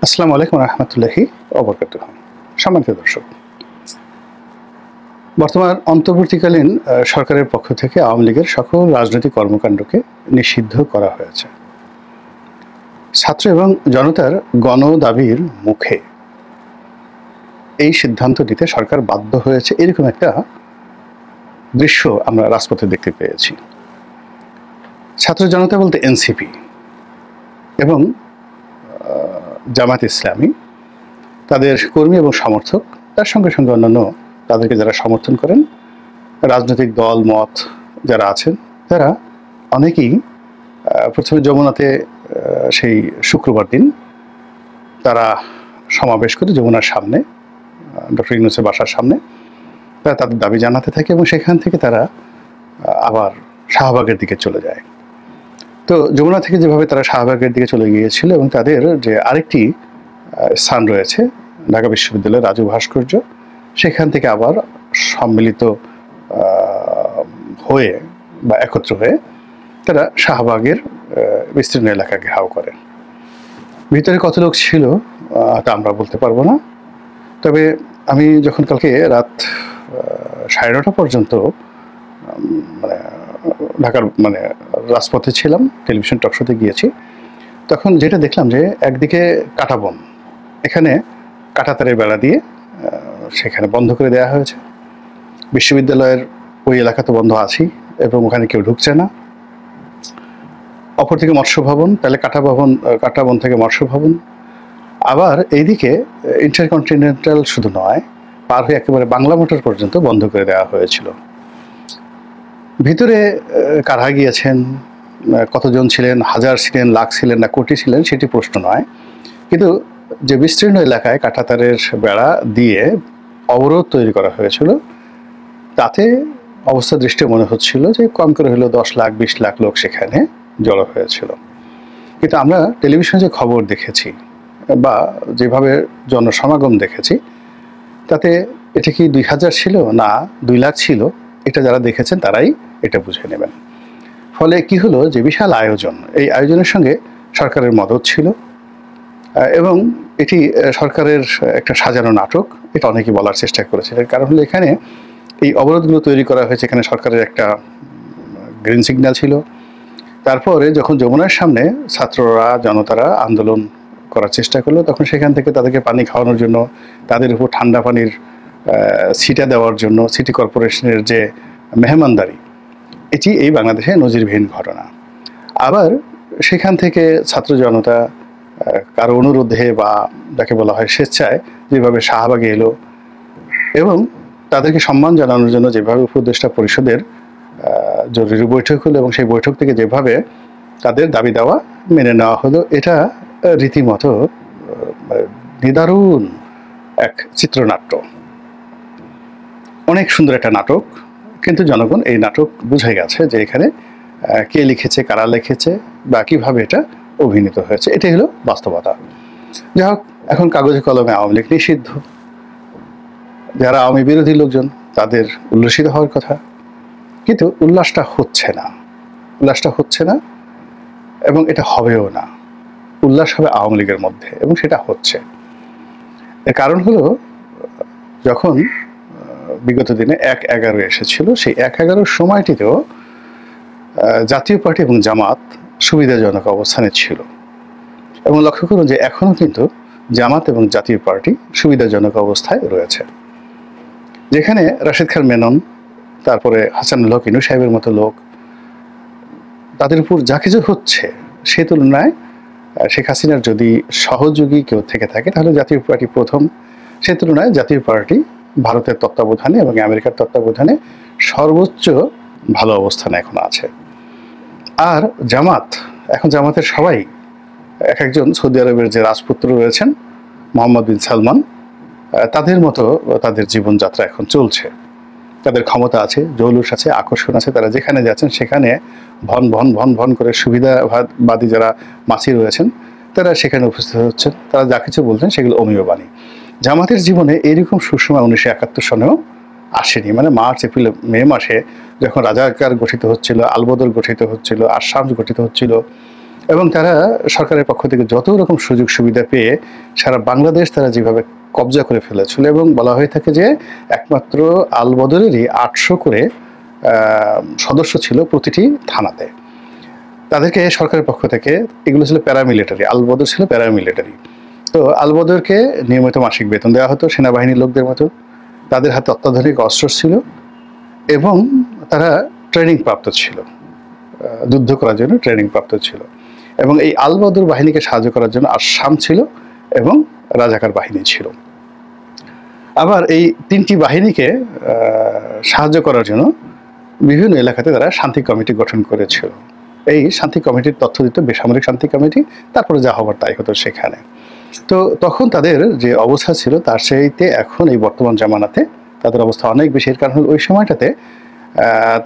আসসালামু আলাইকুম রহমতুল্লাহি ওবরকাতুহ। সম্মানিত দর্শক, বর্তমান অন্তর্বর্তীকালীন সরকারের পক্ষ থেকে আওয়ামী লীগের সকল রাজনৈতিক কর্মকাণ্ডকে নিষিদ্ধ করা হয়েছে। ছাত্র এবং জনতার গণ দাবির মুখে এই সিদ্ধান্ত নিতে সরকার বাধ্য হয়েছে, এরকম একটা দৃশ্য আমরা রাজপথে দেখতে পেয়েছি। ছাত্র জনতা বলতে এনসিপি এবং জামাত ইসলামী, তাদের কর্মী এবং সমর্থক, তার সঙ্গে সঙ্গে অন্যান্য তাদেরকে যারা সমর্থন করেন, রাজনৈতিক দল মত যারা আছেন, তারা অনেকেই প্রথমে যমুনাতে সেই শুক্রবার দিন তারা সমাবেশ করে যমুনার সামনে, ডক্টর ইউনূসের বাসার সামনে তারা তাদের দাবি জানাতে থাকে এবং সেখান থেকে তারা আবার শাহবাগের দিকে চলে যায়। তো যমুনা থেকে যেভাবে তারা শাহবাগের দিকে চলে গিয়েছিল এবং তাদের যে আরেকটি স্থান রয়েছে ঢাকা বিশ্ববিদ্যালয়ের রাজু ভাস্কর্য, সেখান থেকে আবার সম্মিলিত হয়ে বা একত্র হয়ে তারা শাহবাগের বিস্তীর্ণ এলাকা ঘেরাও করে। ভিতরে কত লোক ছিল তা আমরা বলতে পারবো না, তবে আমি যখন কালকে রাত 9:30 পর্যন্ত মানে ঢাকার রাজপথে ছিলাম, টেলিভিশন টকশোতে গিয়েছি, তখন যেটা দেখলাম যে একদিকে কাঁটাবন, এখানে কাঁটাতারের বেড়া দিয়ে সেখানে বন্ধ করে দেওয়া হয়েছে। বিশ্ববিদ্যালয়ের ওই এলাকা তো বন্ধ আছেই এবং ওখানে কেউ ঢুকছে না। অপরদিকে মৎস্য ভবন, তাহলে কাঁটাবন থেকে মৎস্য ভবন, আবার এইদিকে ইন্টারকন্টিনেন্টাল শুধু নয়, পার হয়ে একেবারে বাংলা মোটর পর্যন্ত বন্ধ করে দেওয়া হয়েছিল। ভিতরে কারা গিয়েছেন, কতজন ছিলেন, হাজার ছিলেন, লাখ ছিলেন না কোটি ছিলেন, সেটি প্রশ্ন নয়, কিন্তু যে বিস্তীর্ণ এলাকায় কাঁটাতারের বেড়া দিয়ে অবরোধ তৈরি করা হয়েছিল, তাতে অবস্থা দৃষ্টি মনে হচ্ছিল যে কম করে হলেও 10 লাখ 20 লাখ লোক সেখানে জড়ো হয়েছিল। কিন্তু আমরা টেলিভিশনে যে খবর দেখেছি বা যেভাবে জনসমাগম দেখেছি, তাতে এটা কি 2000 ছিল না 2 লাখ ছিল, এটা যারা দেখেছেন তারাই এটা বুঝে নেবেন। ফলে কি হলো যে বিশাল আয়োজন, এই আয়োজনের সঙ্গে সরকারের মদত ছিল এবং এটি সরকারের একটা সাজানো নাটক, এটা অনেকেই বলার চেষ্টা করেছে। কারণ হলো এখানে এই অবরোধগুলো তৈরি করা হয়েছে, এখানে সরকারের একটা গ্রিন সিগন্যাল ছিল। তারপরে যখন যমুনার সামনে ছাত্ররা জনতারা আন্দোলন করার চেষ্টা করলো, তখন সেখান থেকে তাদেরকে পানি খাওয়ানোর জন্য, তাদের উপর ঠান্ডা পানির ছিটা দেওয়ার জন্য সিটি কর্পোরেশনের যে মেহমানদারি, এটি এই বাংলাদেশে নজিরবিহীন ঘটনা। আবার সেখান থেকে ছাত্র জনতা কারো অনুরোধে বা যাকে বলা হয় স্বেচ্ছায় যেভাবে শাহবাগে এলো এবং তাদেরকে সম্মান জানানোর জন্য যেভাবে উপদেষ্টা পরিষদের জরুরি বৈঠক হলো এবং সেই বৈঠক থেকে যেভাবে তাদের দাবি দেওয়া মেনে নেওয়া হলো, এটা রীতিমতো নিদারুণ এক চিত্রনাট্য, অনেক সুন্দর একটা নাটক। কিন্তু জনগণ এই নাটক বুঝে গেছে যে এখানে কে লিখেছে, কারা লিখেছে বা কিভাবে এটা অভিনীত হয়েছে, এটাই হলো বাস্তবতা। যাই হোক, এখন কাগজে কলমে আওয়ামী লীগ নিষিদ্ধ, যারা আওয়ামী বিরোধী লোকজন তাদের উল্লসিত হওয়ার কথা, কিন্তু উল্লাসটা হচ্ছে না এবং এটা হবেও না। উল্লাস হবে আওয়ামী লীগের মধ্যে এবং সেটা হচ্ছে। এর কারণ হলো, যখন বিগত দিনে 1/11 এসেছিল, সেই 1/11 সময়টিতেও জাতীয় পার্টি এবং জামাত সুবিধাজনক অবস্থানে ছিল এবং লক্ষ্য করুন যে এখনও কিন্তু জামাত এবং জাতীয় পার্টি সুবিধাজনক অবস্থায় রয়েছে। যেখানে রাশেদ খান মেনন, তারপরে হাসানুল হক ইনু সাহেবের মতো লোক, তাদের উপর যা কিছু হচ্ছে, সে তুলনায় শেখ হাসিনার যদি সহযোগী কেউ থেকে থাকে তাহলে জাতীয় পার্টি প্রথম। সে তুলনায় জাতীয় পার্টি ভারতের তত্ত্বাবধানে এবং আমেরিকার তত্ত্বাবধানে সর্বোচ্চ ভালো অবস্থানে এখন আছে। আর এখন জামাতের সবাই এক একজন সৌদি আরবের যে রাজপুত্র রয়েছেন মোহাম্মদ বিন সালমান, তাদের মতো তাদের জীবনযাত্রা এখন চলছে। তাদের ক্ষমতা আছে, জৌলুস আছে, আকর্ষণ আছে, তারা যেখানে যাচ্ছেন সেখানে ভন ভন ভন ভন করে সুবিধাবাদী যারা মাছি রয়েছেন তারা সেখানে উপস্থিত হচ্ছেন, তারা যা কিছু বলছেন সেগুলো অমীয় বাণী। জামাতের জীবনে এইরকম সুষমা 1971 সনেও আসেনি। মার্চ এপ্রিল মে মাসে যখন রাজাকার গঠিত হচ্ছিল, আলবদর গঠিত হচ্ছিল, আসাম গঠিত হচ্ছিল, এবং তারা সরকারের পক্ষ থেকে যত রকম সুযোগ সুবিধা পেয়ে সারা বাংলাদেশ তারা যেভাবে কবজা করে ফেলেছিল, এবং বলা হয়ে থাকে যে একমাত্র আলবদরেরই 800 করে সদস্য ছিল প্রতিটি থানাতে। তাদেরকে সরকারের পক্ষ থেকে, এগুলো ছিল প্যারামিলিটারি, আলবদর ছিল প্যারামিলিটারি। তো আলবদরকে নিয়মিত মাসিক বেতন দেওয়া হতো সেনাবাহিনীর লোকদের মতো। তাদের হাতে অত্যাধুনিক অস্ত্র ছিল এবং তারা ট্রেনিং প্রাপ্ত ছিল, যুদ্ধ করার জন্য ট্রেনিং প্রাপ্ত ছিল। এবং এই আলবদর বাহিনীকে সাহায্য করার জন্য আসাম ছিল এবং রাজাকার বাহিনী ছিল। আবার এই তিনটি বাহিনীকে সাহায্য করার জন্য বিভিন্ন এলাকাতে তারা শান্তি কমিটি গঠন করেছিল। এই শান্তি কমিটির তথ্য দিত বেসামরিক শান্তি কমিটি, তারপরে যা হবার তাই হতো সেখানে। তো তখন তাদের যে অবস্থা ছিল তার চাইতে এখন এই বর্তমান জামানাতে তাদের অবস্থা অনেক বেশি। এর কারণ হলো ওই সময়টাতে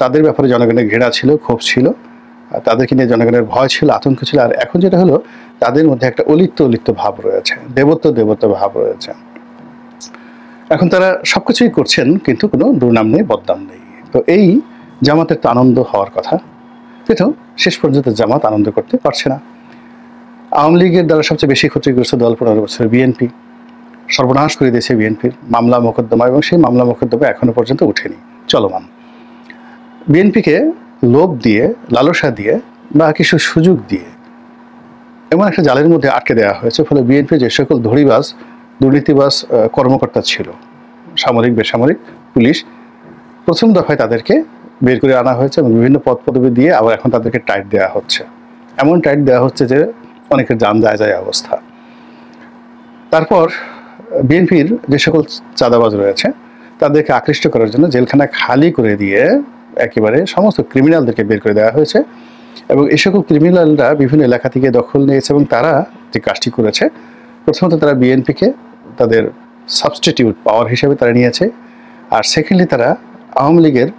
তাদের ব্যাপারে জনগণের ঘৃণা ছিল, ক্ষোভ ছিল, তাদেরকে নিয়ে জনগণের ভয় ছিল, আতঙ্ক ছিল। আর এখন যেটা হলো, তাদের মধ্যে একটা অলিপ্ত ভাব রয়েছে, দেবত্ব ভাব রয়েছে। এখন তারা সবকিছুই করছেন, কিন্তু কোনো দুর্নাম নেই, বদনাম নেই। তো এই জামাতের তো আনন্দ হওয়ার কথা, কিন্তু শেষ পর্যন্ত জামাত আনন্দ করতে পারছে না। আওয়ামী লীগের দ্বারা সবচেয়ে বেশি ক্ষতিগ্রস্ত দল 15 বছরের বিএনপি, সর্বনাশ করে দিয়েছে বিএনপির মামলা মোকদ্দমা, এবং সেই মামলা মোকদ্দমা এখনো পর্যন্ত উঠেনি, চলমান। বিএনপিকে লোভ দিয়ে, লালসা দিয়ে বা কিছু সুযোগ দিয়ে এমন একটা জালের মধ্যে আটকে দেওয়া হয়েছে। ফলে বিএনপি যে সকল ধড়িবাজ, দুর্নীতিবাজ কর্মকর্তা ছিল, সামরিক, বেসামরিক, পুলিশ, প্রথম দফায় তাদেরকে বের করে আনা হয়েছে এবং বিভিন্ন পদ পদবি দিয়ে আবার এখন তাদেরকে টাইট দেওয়া হচ্ছে। এমন টাইট দেওয়া হচ্ছে যে অনেকের জান যায় অবস্থা। তারপর বিএনপির যে সকল চাঁদাবাজ রয়েছে তাদেরকে আকৃষ্ট করার জন্য জেলখানা খালি করে দিয়ে একেবারে সমস্ত ক্রিমিনালদেরকে বের করে দেওয়া হয়েছে। এবং এই সকল ক্রিমিনালরা বিভিন্ন এলাকা থেকে দখল নিয়েছে এবং তারা যে কাজটি করেছে, প্রথমত তারা বিএনপিকে তাদের সাবস্টিটিউট পাওয়ার হিসেবে তারা নিয়েছে। আর সেকেন্ডলি তারা আওয়ামী লীগের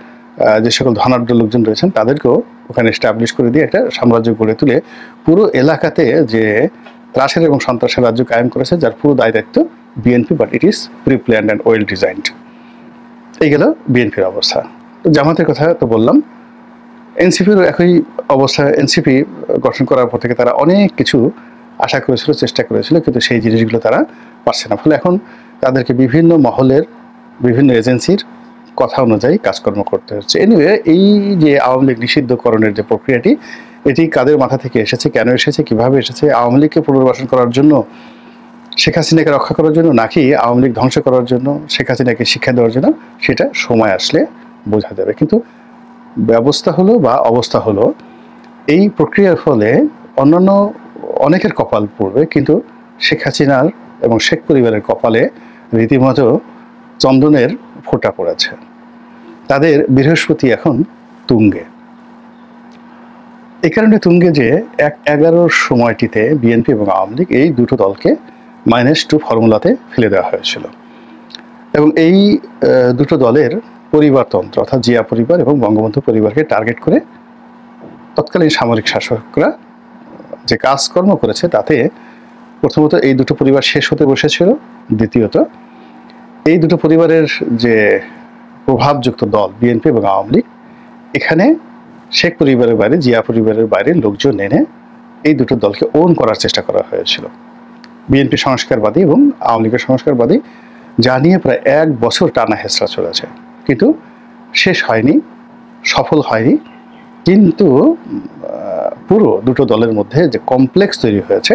যে সকল ধনাঢ্য লোকজন রয়েছেন তাদেরকেও ওখানে এস্টাবলিশ করে দিয়ে একটা সাম্রাজ্য গড়ে তুলে পুরো এলাকাতে যে ত্রাসের এবং সন্ত্রাসের রাজ্য কায়েম করেছে, যার পুরো দায় দায়িত্ব BNP, but it is pre planned and well designed. এই গেল বিএনপির অবস্থা। তো জামাতের কথা তো বললাম, এনসিপিরও একই অবস্থা। এনসিপি গঠন করার পর থেকে তারা অনেক কিছু আশা করেছিল, চেষ্টা করেছিল, কিন্তু সেই জিনিসগুলো তারা পারছে না। ফলে এখন তাদেরকে বিভিন্ন মহলের, বিভিন্ন এজেন্সির কথা অনুযায়ী কাজকর্ম করতে হচ্ছে। এনিওয়ে, এই যে আওয়ামী লীগ নিষিদ্ধকরণের যে প্রক্রিয়াটি, এটি কাদের মাথা থেকে এসেছে, কেন এসেছে, কিভাবে এসেছে? আওয়ামী লীগকে পুনর্বাসন করার জন্য, শেখ হাসিনাকে রক্ষা করার জন্য, নাকি আওয়ামী লীগ ধ্বংস করার জন্য, শেখ হাসিনাকে শিক্ষা দেওয়ার জন্য, সেটা সময় আসলে বোঝা যাবে। কিন্তু ব্যবস্থা হলো বা অবস্থা হলো, এই প্রক্রিয়ার ফলে অন্যান্য অনেকের কপাল পড়বে, কিন্তু শেখ হাসিনার এবং শেখ পরিবারের কপালে রীতিমতো চন্দনের ফোঁটা পড়েছে। তাদের বৃহস্পতি এখন তুঙ্গে। এই কারণে তুঙ্গে যে 11 সময়টিতে বিএনপি এবং আওয়ামী লীগ এই দুটো দলকে -2 ফর্মুলাতে ফেলে দেওয়া হয়েছিল। এবং এই দুটো দলের পরিবারতন্ত্র, অর্থাৎ জিয়া পরিবার এবং বঙ্গবন্ধু পরিবারকে টার্গেট করে তৎকালীন সামরিক শাসকরা যে কাজকর্ম করেছে, তাতে প্রথমত এই দুটো পরিবার শেষ হতে বসেছিল, দ্বিতীয়ত এই দুটো পরিবারের যে প্রভাবযুক্ত দল বিএনপি এবং আওয়ামী লীগ, এখানে শেখ পরিবারের বাইরে, জিয়া পরিবারের বাইরে লোকজন এনে এই দুটো দলকে ওন করার চেষ্টা করা হয়েছিল। বিএনপি সংস্কারবাদী এবং আওয়ামী লীগের সংস্কারবাদী, যা নিয়ে প্রায় 1 বছর টানা হেঁচড়া চলেছে, কিন্তু শেষ হয়নি, সফল হয়নি। কিন্তু পুরো দুটো দলের মধ্যে যে কমপ্লেক্স তৈরি হয়েছে,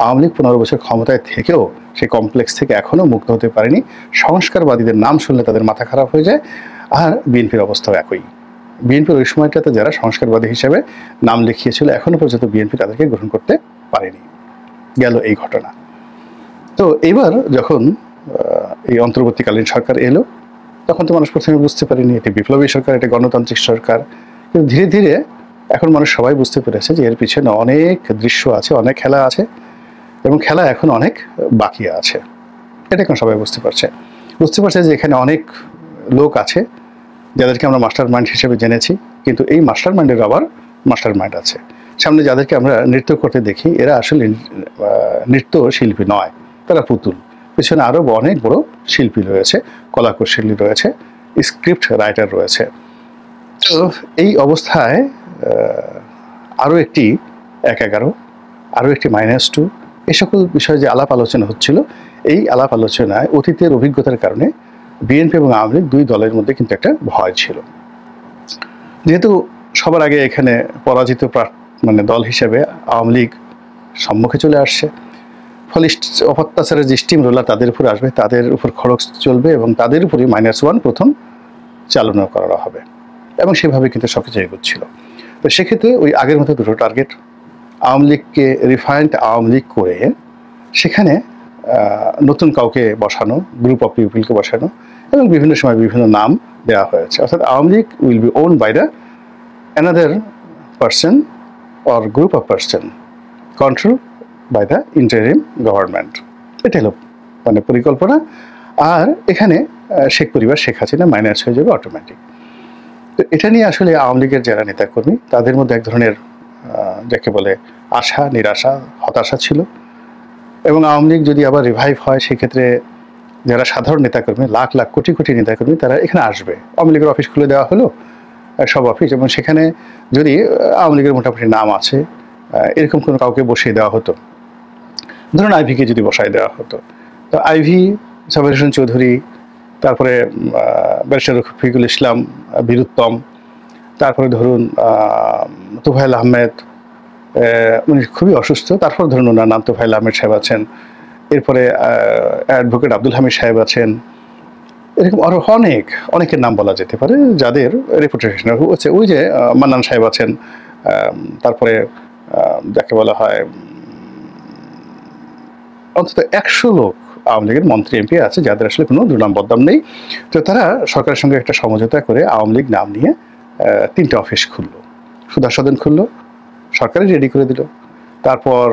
আওয়ামী লীগ 15 বছর ক্ষমতায় থেকেও সেই কমপ্লেক্স থেকে এখনও মুক্ত হতে পারেনি। সংস্কারবাদীদের নাম শুনলে তাদের মাথা খারাপ হয়ে যায়। আর বিএনপির অবস্থাও একই। বিএনপির ওই সময়টাতে যারা সংস্কারবাদী হিসেবে নাম লিখিয়েছিল, এখনও পর্যন্ত বিএনপি তাদেরকে গ্রহণ করতে পারেনি। গেল এই ঘটনা। তো এবার যখন এই অন্তর্বর্তীকালীন সরকার এলো, তখন তো মানুষ প্রথমে বুঝতে পারেনি এটি বিপ্লবী সরকার, এটি গণতান্ত্রিক সরকার। কিন্তু ধীরে ধীরে এখন মানুষ সবাই বুঝতে পেরেছে যে এর পিছনে অনেক দৃশ্য আছে, অনেক খেলা আছে, এবং খেলা এখন অনেক বাকি আছে। এটা এখন সবাই বুঝতে পারছে যে এখানে অনেক লোক আছে যাদেরকে আমরা মাস্টার মাইন্ড হিসেবে জেনেছি, কিন্তু এই মাস্টার মাইন্ডের আবার মাস্টার মাইন্ড আছে। সামনে যাদেরকে আমরা নৃত্য করতে দেখি, এরা আসলে নৃত্য শিল্পী নয়, তারা পুতুল। পিছনে আরও অনেক বড় শিল্পী রয়েছে, কলাকুশলী রয়েছে, স্ক্রিপ্ট রাইটার রয়েছে। তো এই অবস্থায় আরও একটি 1-11 আরও একটি -2, এ সকল বিষয়ে যে আলাপ আলোচনা হচ্ছিল, এই আলাপ আলোচনায় অতীতের অভিজ্ঞতার কারণে বিএনপি এবং আওয়ামী লীগ দুই দলের মধ্যে কিন্তু একটা ভয় ছিল। যেহেতু সবার আগে এখানে পরাজিত দল হিসেবে আওয়ামী লীগ সম্মুখে চলে আসছে, ফলে অত্যাচারের যে স্টিম রোলার তাদের উপর আসবে, তাদের উপর খরচ চলবে এবং তাদের উপরই -1 প্রথম চালনা করা হবে, এবং সেভাবে কিন্তু সবকিছু এগোচ্ছিল। তো সেক্ষেত্রে ওই আগের মতো দুটো টার্গেট, আওয়ামী লীগকে রিফাইন্ড আওয়ামী লীগ করে সেখানে নতুন কাউকে বসানো, গ্রুপ অফ পিপলকে বসানো, এবং বিভিন্ন সময় বিভিন্ন নাম দেওয়া হয়েছে। অর্থাৎ Awami League will be own by the another person or group of person control by the interim government. এটা হলো পরিকল্পনা। আর এখানে শেখ পরিবার, শেখ হাসিনা মাইনাস হয়ে যাবে অটোমেটিক। তো এটা নিয়ে আসলে আওয়ামী লীগের যারা নেতাকর্মী তাদের মধ্যে এক ধরনের যাকে বলে আশা, নিরাশা, হতাশা ছিল। এবং আওয়ামী লীগ যদি আবার রিভাইভ হয়, সেক্ষেত্রে যারা সাধারণ নেতাকর্মী, লাখ লাখ কোটি কোটি নেতাকর্মী, তারা এখানে আসবে। আওয়ামী লীগের অফিস খুলে দেওয়া হলো, সব অফিস, এবং সেখানে যদি আওয়ামী লীগের মোটামুটি নাম আছে এরকম কোনো কাউকে বসিয়ে দেওয়া হতো, ধরুন আইভিকে যদি বসায় দেওয়া হতো, তো আইভি, সাবের হোসেন চৌধুরী, তারপরে ব্যারিস্টার রফিকুল ইসলাম বীরুত্তম, তারপরে ধরুন তোফায়েল আহমেদ, উনি খুবই অসুস্থ, তারপর ধরুন ওনার নাম তোফায়েল আহমেদ সাহেব আছেন, এরপরে অ্যাডভোকেট আব্দুল হামিদ সাহেব আছেন, এরকম আরও অনেকের নাম বলা যেতে পারে যাদের রেপুটেশন হচ্ছে। ওই যে মান্নান সাহেব আছেন, তারপরে যাকে বলা হয় অন্তত 100 লোক আওয়ামী লীগের মন্ত্রী এমপি আছে যাদের আসলে কোনো দুর্নাম বদনাম নেই। তো তারা সরকারের সঙ্গে একটা সমঝোতা করে আওয়ামী লীগ নাম নিয়ে 3টে অফিস খুললো, সুধা সদন খুললো, সরকারই রেডি করে দিল। তারপর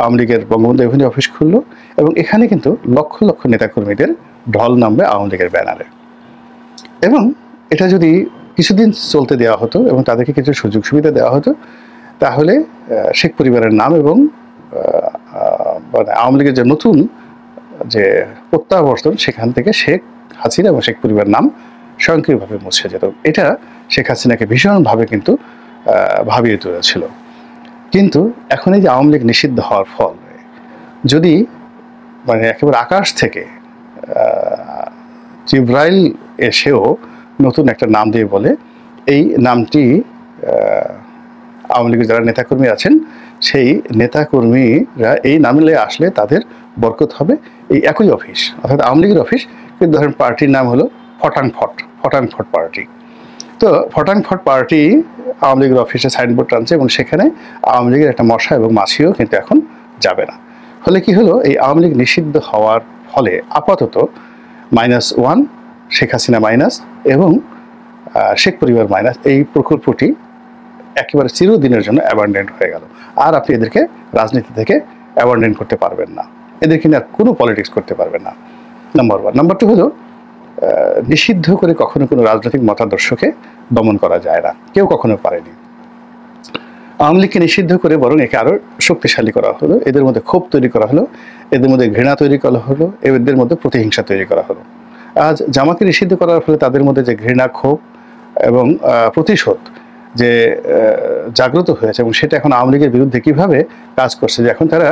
আওয়ামী লীগের বঙ্গবন্ধু এভিনিউ অফিস খুললো, এবং এখানে কিন্তু লক্ষ লক্ষ নেতাকর্মীদের ঢল নামবে আওয়ামী লীগের ব্যানারে। এবং এটা যদি কিছুদিন চলতে দেওয়া হতো এবং তাদেরকে কিছু সুযোগ সুবিধা দেওয়া হতো, তাহলে শেখ পরিবারের নাম এবং আওয়ামী লীগের যে নতুন যে প্রত্যাবর্তন, সেখান থেকে শেখ হাসিনা এবং শেখ পরিবারের নাম স্বয়ংক্রিয়ভাবে মুছে যেত। এটা শেখ হাসিনাকে ভীষণভাবে কিন্তু ভাবিয়ে তুলেছিল। কিন্তু এখন এই যে আওয়ামী লীগ নিষিদ্ধ হওয়ার ফল, যদি একেবারে আকাশ থেকে জিব্রাইল এসেও নতুন একটা নাম দিয়ে বলে, এই নামটি আওয়ামী লীগের যারা নেতাকর্মী আছেন সেই নেতাকর্মীরা এই নামে আসলে তাদের বরকত হবে, এই একই অফিস, অর্থাৎ আওয়ামী লীগের অফিস, কিন্তু ধরেন পার্টির নাম হলো ফটাংফট পার্টি। তো ফটাংফট পার্টি আওয়ামী লীগের অফিসে সাইনবোর্ড টানছে, এবং সেখানে আওয়ামী লীগের একটা মশা এবং মাছিও কিন্তু এখন যাবে না। ফলে কি হলো, এই আওয়ামী লীগ নিষিদ্ধ হওয়ার ফলে আপাতত -1, শেখ হাসিনা মাইনাস এবং শেখ পরিবার মাইনাস, এই প্রকল্পটি একেবারে চিরদিনের জন্য অ্যাবান্ডেন্ট হয়ে গেল। আর আপনি এদেরকে রাজনীতি থেকে অ্যাবান্ডেন্ট করতে পারবেন না, এদেরকে নিয়ে আর কোনো পলিটিক্স করতে পারবেন না, নাম্বার 1। নাম্বার 2 হলো, নিষিদ্ধ করে কখনো কোনো রাজনৈতিক মতাদর্শকে দমন করা যায় না, কেউ কখনো পারেনি। আওয়ামী লীগকে নিষিদ্ধ করে বরং একে আরও শক্তিশালী করা হলো, এদের মধ্যে ক্ষোভ তৈরি করা হলো, এদের মধ্যে ঘৃণা তৈরি করা হলো, এদের মধ্যে প্রতিহিংসা তৈরি করা হলো। আজ জামাতকে নিষিদ্ধ করার ফলে তাদের মধ্যে যে ঘৃণা, ক্ষোভ এবং প্রতিশোধ যে জাগ্রত হয়েছে, এবং সেটা এখন আওয়ামী লীগের বিরুদ্ধে কীভাবে কাজ করছে, যে এখন তারা,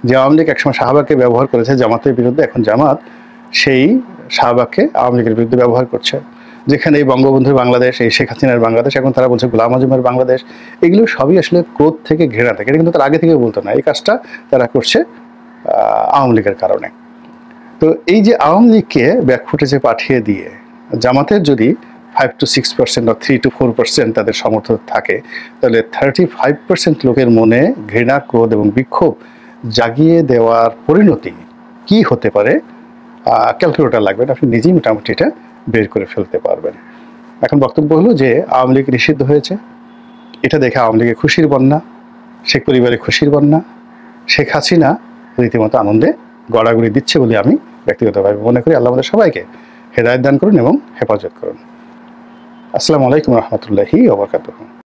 যে আওয়ামী লীগ একসময় শাহবাগকে ব্যবহার করেছে জামাতের বিরুদ্ধে, এখন জামাত সেই শাহবাগকে আওয়ামী লীগের বিরুদ্ধে ব্যবহার করছে। যেখানে এই বঙ্গবন্ধুর বাংলাদেশ, এই শেখ হাসিনার বাংলাদেশ, এখন তারা বলছে গোলাম আজমের বাংলাদেশ। এগুলো সবই আসলে ক্রোধ থেকে, ঘৃণা থেকে, এটা কিন্তু তারা আগে থেকে বলতো না। এই কাজটা তারা করছে আওয়ামী লীগের কারণে। তো এই যে আওয়ামী লীগকে ব্যাকফুটেজে পাঠিয়ে দিয়ে জামাতের যদি 5 to 6% বা 3 to 4% তাদের সমর্থন থাকে, তাহলে 35% লোকের মনে ঘৃণা, ক্রোধ এবং বিক্ষোভ জাগিয়ে দেওয়ার পরিণতি কি হতে পারে, ক্যালকুলেটর লাগবে না, আপনি নিজেই মোটামুটি এটা বের করে ফেলতে পারবেন। এখন বক্তব্য হলো যে আওয়ামী লীগ নিষিদ্ধ হয়েছে, এটা দেখে আওয়ামী লীগের খুশির বন্যা, শেখ পরিবারের খুশির বন্যা, শেখ হাসিনা রীতিমতো আনন্দে গড়াগড়ি দিচ্ছে বলে আমি ব্যক্তিগতভাবে মনে করি। আল্লাহ আমাদের সবাইকে হেদায়েত দান করুন এবং হেফাজত করুন। আসসালামু আলাইকুম রহমতুল্লাহি ওয়া বারাকাতুহু।